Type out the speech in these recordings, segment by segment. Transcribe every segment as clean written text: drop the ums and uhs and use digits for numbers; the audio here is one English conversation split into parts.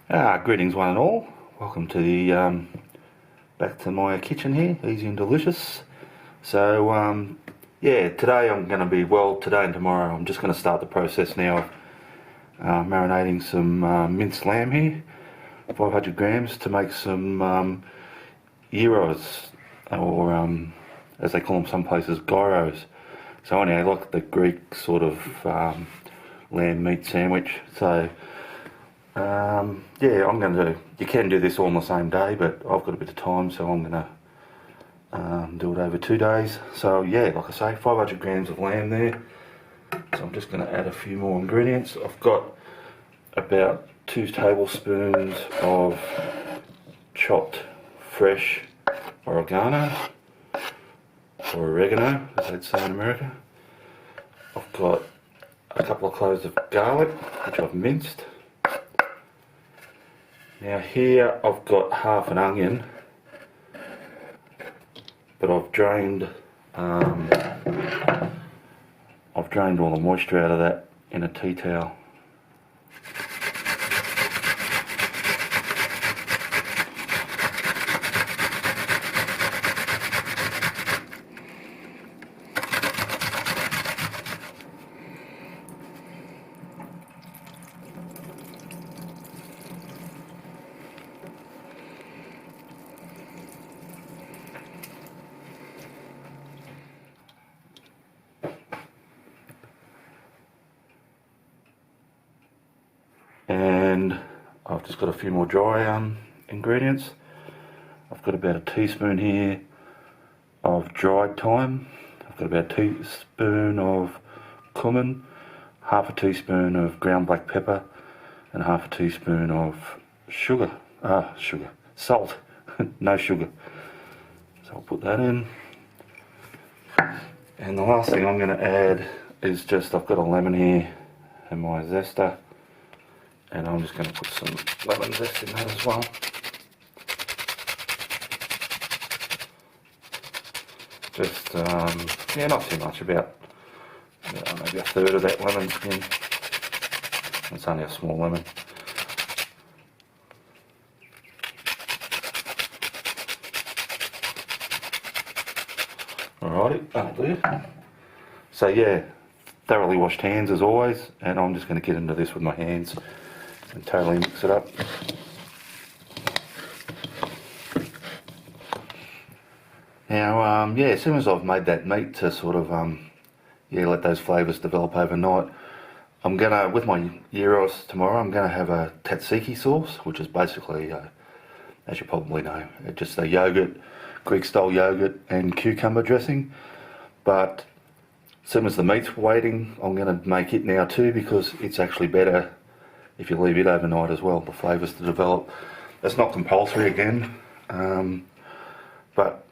Greetings one and all. Welcome to the back to my kitchen here, easy and delicious. So yeah, today I'm going to be, today and tomorrow I'm just going to start the process now of marinating some minced lamb here, 500 grams, to make some gyros, or as they call them some places, gyros. So anyhow, like the Greek sort of lamb meat sandwich. So yeah, you can do this all in the same day, but I've got a bit of time, so I'm going to do it over 2 days. So yeah, like I say, 500 grams of lamb there. So I'm just going to add a few more ingredients. I've got about 2 tablespoons of chopped fresh oregano, or oregano as they'd say in America. I've got a couple of cloves of garlic, which I've minced. Now here I've got half an onion, but I've drained all the moisture out of that in a tea towel. And I've just got a few more dry ingredients. I've got about a teaspoon here of dried thyme. I've got about a teaspoon of cumin, half a teaspoon of ground black pepper, and half a teaspoon of salt, no sugar. So I'll put that in. And the last thing I'm going to add is I've got a lemon here and my zester. And I'm just going to put some lemon zest in that as well. Just, yeah, not too much, about maybe a third of that lemon skin. It's only a small lemon. Alrighty, that'll do. So yeah, thoroughly washed hands as always, and I'm just going to get into this with my hands and totally mix it up. Now, yeah, as soon as I've made that meat to sort of, yeah, let those flavours develop overnight, I'm gonna, with my gyros tomorrow, I'm gonna have a Tzatziki sauce, which is basically, as you probably know, just a yogurt, Greek-style yogurt and cucumber dressing. But as soon as the meat's waiting, I'm gonna make it now too, because it's actually better if you leave it overnight as well, the flavours to develop. It's not compulsory again, but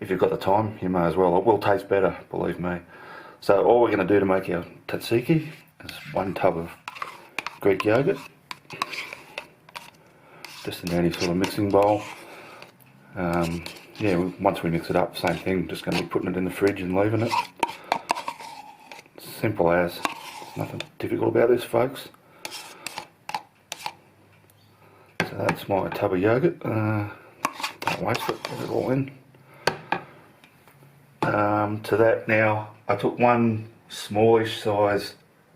if you've got the time, you may as well. It will taste better, believe me. So all we're going to do to make our tzatziki is 1 tub of Greek yogurt, just in any sort of mixing bowl. Yeah, once we mix it up, same thing, just going to be putting it in the fridge and leaving it. Simple as. There's nothing difficult about this, folks. So that's my tub of yogurt. Don't waste it, get it all in. To that now, I took 1 smallish size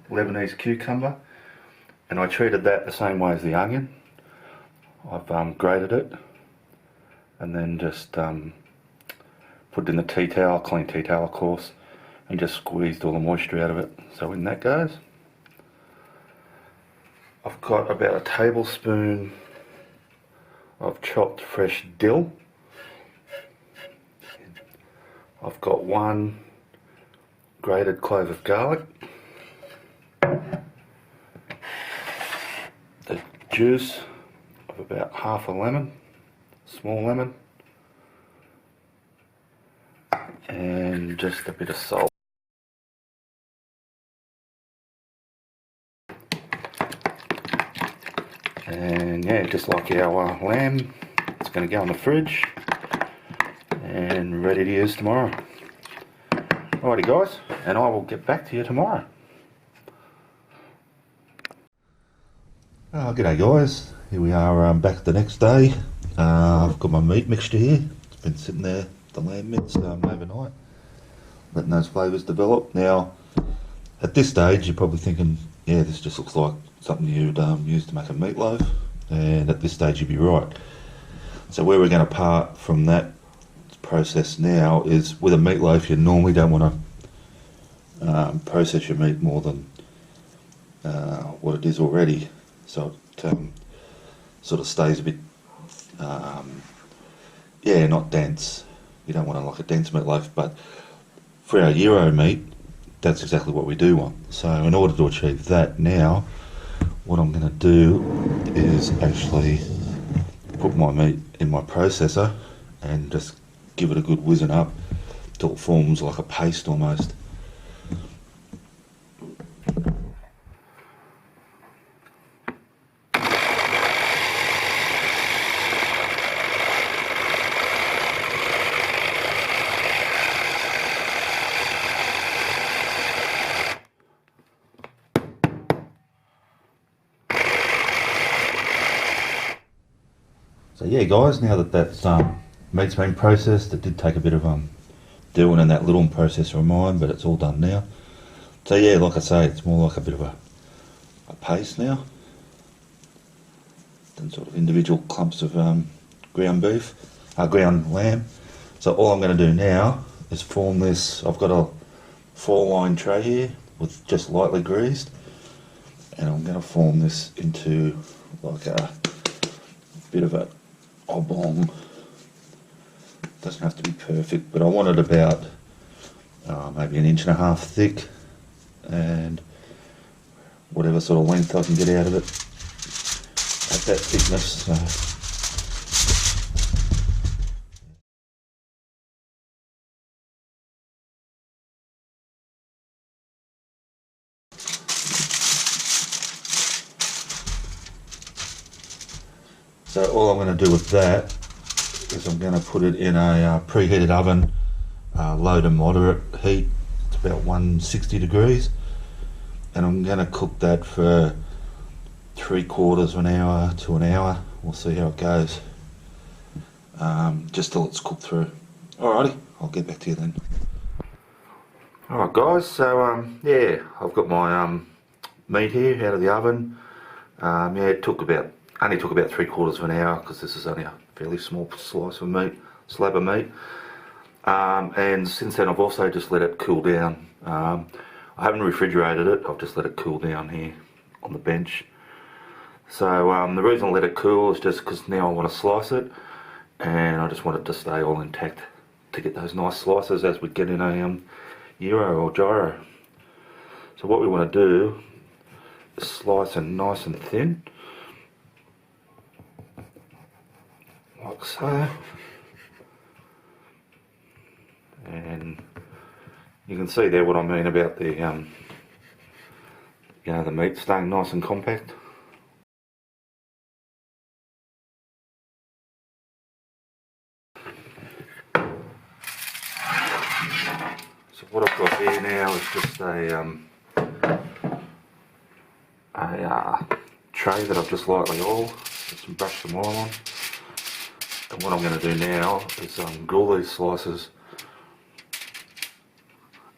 Lebanese cucumber, and I treated that the same way as the onion. I've grated it, and then just put it in the tea towel, clean tea towel of course, and just squeezed all the moisture out of it. So in that goes. I've got about a tablespoon of chopped fresh dill. I've got 1 grated clove of garlic, the juice of about half a lemon, small lemon, and just a bit of salt. And yeah, just like our lamb, it's going to go in the fridge and ready to use tomorrow. Alrighty guys, and I will get back to you tomorrow. G'day guys, here we are back the next day. I've got my meat mixture here. It's been sitting there, the lamb mitts, overnight, letting those flavours develop. Now, at this stage you're probably thinking, yeah, this just looks like something you'd use to make a meatloaf, and at this stage you'd be right. So where we're going to part from that process now is with a meatloaf you normally don't want to process your meat more than what it is already, so it sort of stays a bit, yeah, not dense. You don't want to like a dense meatloaf, but for our gyro meat, that's exactly what we do want. So in order to achieve that now, what I'm going to do is actually put my meat in my processor and just give it a good whizzing up till it forms like a paste almost. So yeah guys, now that that's meat's been processed, it did take a bit of doing in that little processor of mine, but it's all done now. So yeah, like I say, it's more like a bit of a paste now than sort of individual clumps of ground beef, ground lamb. So all I'm going to do now is form this. I've got a 4-line tray here with just lightly greased, and I'm going to form this into like a bit of a oblong. Doesn't have to be perfect, but I want it about maybe 1.5 inches thick, and whatever sort of length I can get out of it at that thickness. So all I'm going to do with that is I'm going to put it in a preheated oven, low to moderate heat. It's about 160 degrees, and I'm going to cook that for 3/4 of an hour to an hour. We'll see how it goes, just till it's cooked through. Alrighty, I'll get back to you then. Alright guys, so yeah, I've got my meat here out of the oven. Yeah, it only took about 3/4 of an hour because this is only a fairly small slice of meat, slab of meat. And since then I've also just let it cool down. I haven't refrigerated it, I've just let it cool down here on the bench. So the reason I let it cool is just because now I want to slice it, and I just want it to stay all intact to get those nice slices as we get in a gyro or gyro. So what we want to do is slice it nice and thin, like so, and you can see there what I mean about the the meat staying nice and compact. So what I've got here now is just a tray that I've just lightly oiled, just brush some oil on. And what I'm going to do now is grill these slices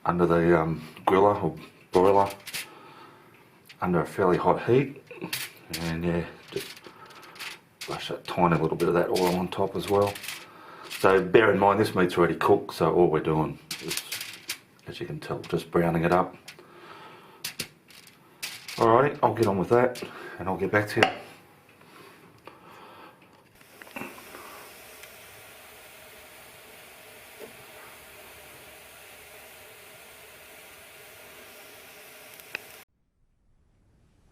under the griller or broiler under a fairly hot heat, and yeah, just brush a tiny little bit of that oil on top as well. So bear in mind this meat's already cooked, so all we're doing is, as you can tell, just browning it up. Alrighty, I'll get on with that and I'll get back to you.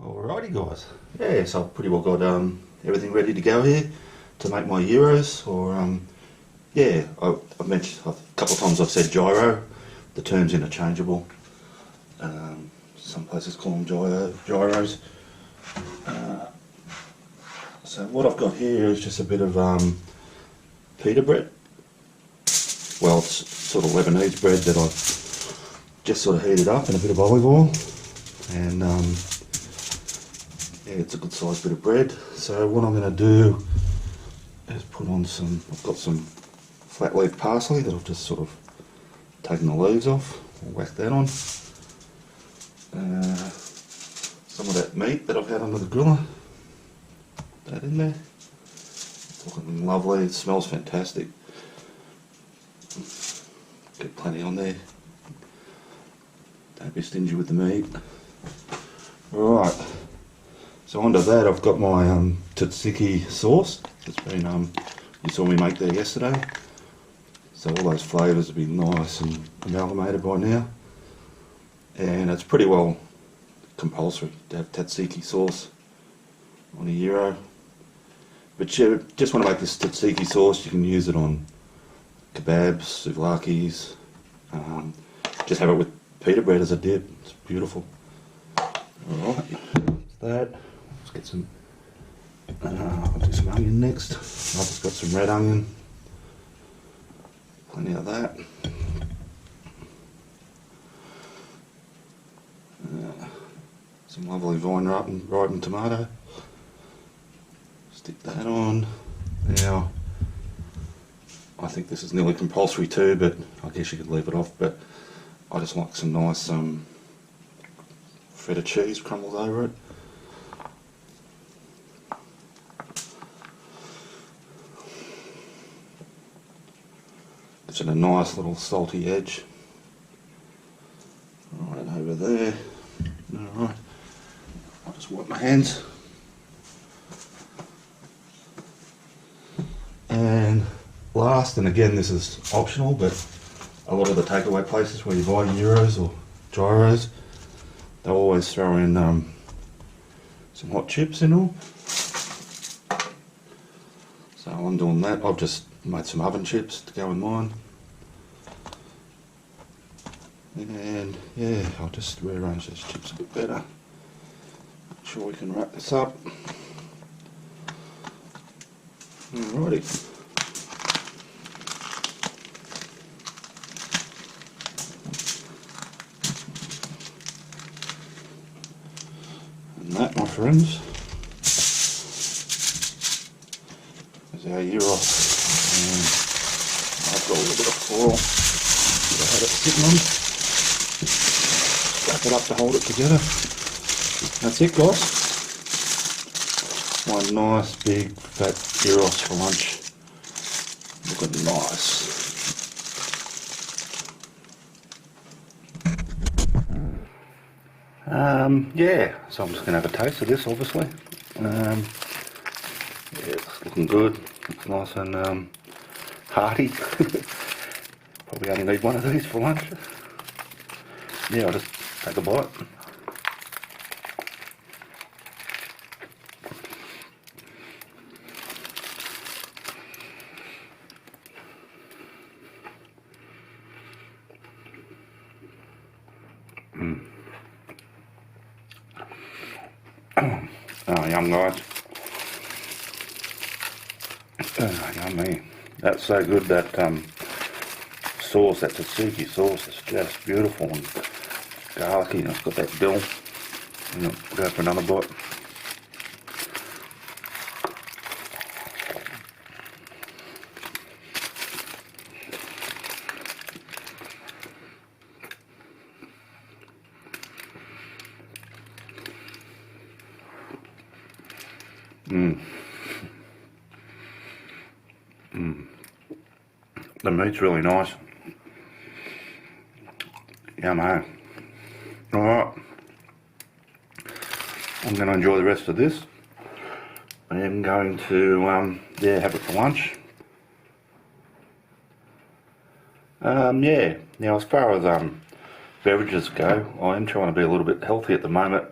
Alrighty guys, yeah, so I've pretty well got everything ready to go here to make my gyros, or yeah, I've mentioned a couple of times I've said gyro. The term's interchangeable. Some places call them gyros. So what I've got here is just a bit of pita bread. Well, it's sort of Lebanese bread that I've just sort of heated up in a bit of olive oil, and yeah, it's a good sized bit of bread. So what I'm going to do is put on some, I've got some flat leaf parsley that I've just sort of taken the leaves off. I'll whack that on. Some of that meat that I've had under the griller, that in there. It's looking lovely, it smells fantastic. Get plenty on there. Don't be stingy with the meat. Right, so under that I've got my Tzatziki sauce. It's been, you saw me make that yesterday. So all those flavours have been nice and amalgamated by now. And it's pretty well compulsory to have Tzatziki sauce on a gyro. But you just want to make this Tzatziki sauce, you can use it on kebabs, souvlaki's. Just have it with pita bread as a dip. It's beautiful. Alright, that. Let's get some, I'll do some onion next. I've just got some red onion. Plenty of that. Some lovely vine ripened tomato. Stick that on. Now, I think this is nearly compulsory too, but I guess you could leave it off. But I just like some nice feta cheese crumbled over it. Gives it a nice little salty edge. Right over there. Alright. I'll just wipe my hands. And last, and again this is optional, but a lot of the takeaway places where you buy gyros or gyros, they'll always throw in some hot chips in them. So I'm doing that. I've just made some oven chips to go in mine. And yeah, I'll just rearrange those chips a bit better. Make sure we can wrap this up. Alrighty. And that, my friends, is our gyros. I've got a little bit of foil that I had it sitting on. Wrap it up to hold it together. That's it, guys. One nice big fat gyros for lunch. Looking nice. Yeah, so I'm just going to have a taste of this, obviously. Yeah, it's looking good. It's nice and hearty. Probably only need one of these for lunch. Yeah, I'll just take a bite. Oh, yum, guys. Oh, yummy. That's so good, that sauce, that tzatziki sauce is just beautiful and garlicky, and it's got that dill. And I'll go for another bite. The meat's really nice. Yummo. Alright. I'm going to enjoy the rest of this. I am going to yeah, have it for lunch. Yeah, now as far as beverages go, I am trying to be a little bit healthy at the moment.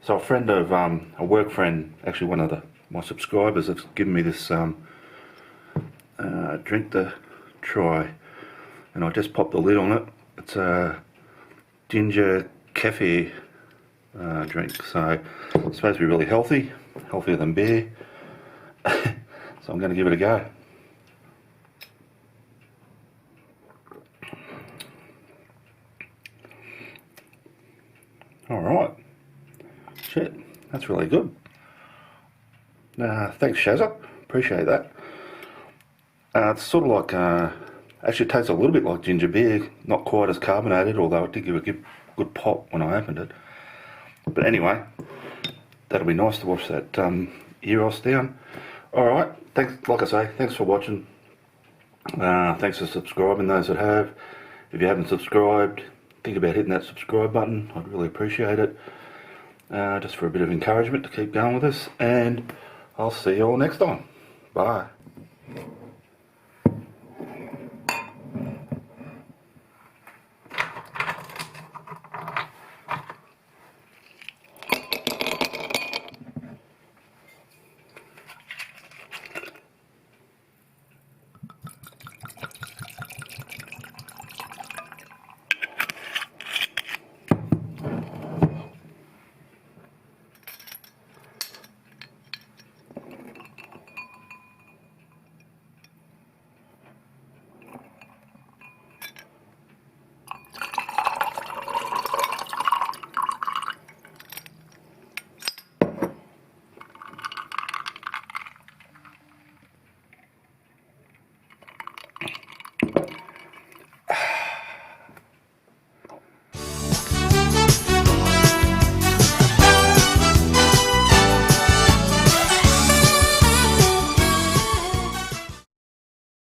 So a friend of, a work friend, actually one of my subscribers, has given me this drink to try, and I just popped the lid on it. It's a ginger kefir drink, so it's supposed to be really healthy, healthier than beer. So I'm going to give it a go. Alright, shit, that's really good. Thanks, Shazza. Appreciate that. It's sort of like, actually it tastes a little bit like ginger beer, not quite as carbonated, although it did give a good pop when I opened it. But anyway, that'll be nice to wash that Gyros down. Alright, thanks, like I say, thanks for watching. Thanks for subscribing, those that have. If you haven't subscribed, think about hitting that subscribe button. I'd really appreciate it. Just for a bit of encouragement to keep going with us. And I'll see you all next time. Bye.